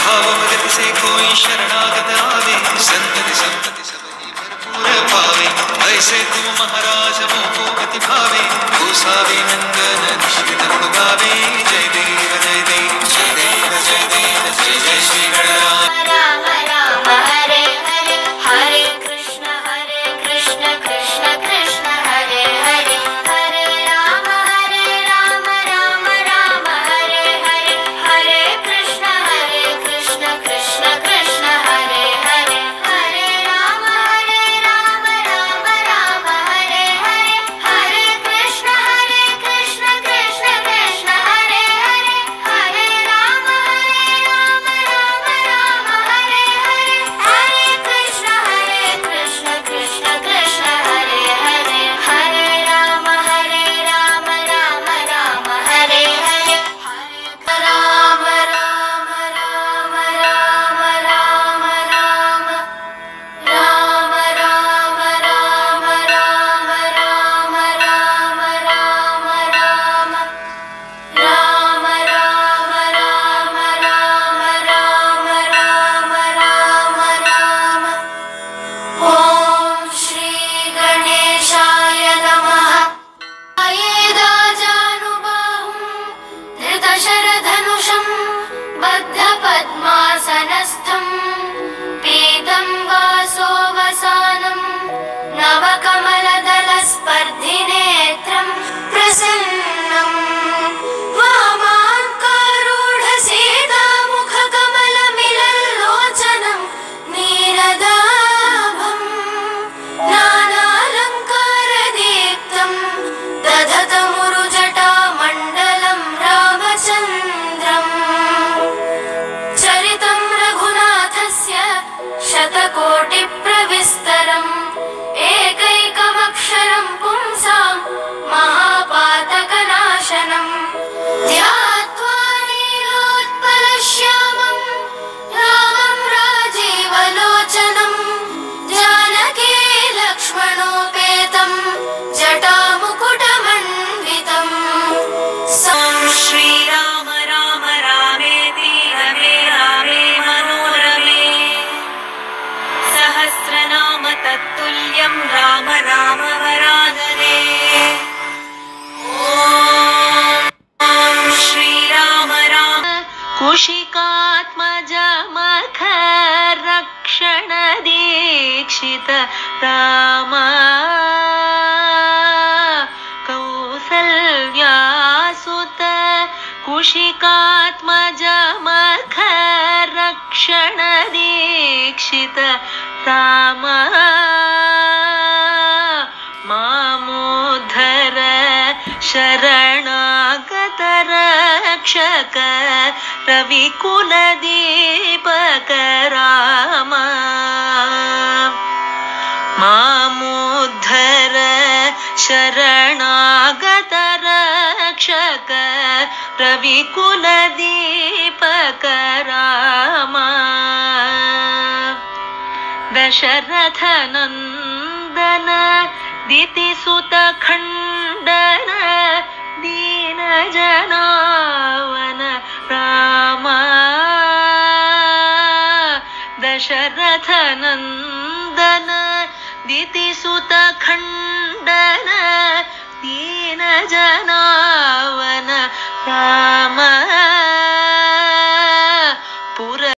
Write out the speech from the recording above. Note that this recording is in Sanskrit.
भावमगति से कोई शरणागत आवे, संतति संतति सब ही भरपूर पावे। ऐसे तुम महाराज मोको गति भावे, भूसावे नंदन निश्चित गुण गावे। जय देव जय देव जय देव जय देव जय जय श्री गणराज। राम राम हरे हरे, हरे कृष्ण कृष्ण कृष्ण हरे हरे, हरे राम राम राम हरे हरे, हरे कृष्ण कृष्ण कृष्ण हरे हरे, हरे राम राम राम हरे हरे, हरे कृष्ण कृष्ण कृष्ण हरे हरे, हरे राम राम हरे हरे, हरे कृष्ण कृष्ण कृष्ण हरे हरे, हरे राम राम हरे हरे, हरे राम राम ॐ श्री गणेशाय नमः। आयेदाजानुबाहुं धृतशरधनुषं बद्धपद्मासनस्थं पीतं वासोवसानं नवकमलदलस्पर्धिनेत्रं प्रसन्नं वामाङ्कारूढसीतामुखकमलमिलल्लोचनं नीरदाभं नानालङ्कारदीप्तं दधतमुरुजटामण्डलं रामचन्द्रम् चरितं रघुनाथस्य शतकोटिप्रविस्तरम् एकैकमक्षरं पुंसां महापातकनाशनम् ध्यात्वा नीलोत्पलश्यामं रामं राजीवलोचनं जानकी लक्ष्मणोपेतं जटामुकुटमण्डितम् श्रीराम राम रामेति रमे रामे मनोरमे सहस्रनाम तत्तुल्यं राम राम वरानने। ॐ श्रीराम राम कुशिकात्मज मख रक्षण दीक्षित राम कौसल्यासुत कुशिकात्मज मख रक्षण दीक्षित राम मामोद्धर शरणागत रक्षक रविकुल दीपक राम मामोद्धर शरणागत रक्षक रविकुल दीपक राम दशरथ नंदन दितिसुत खंडन दीन जनावन राम दशरथ नंदन दितिसुत खंडन दीन जनावन राम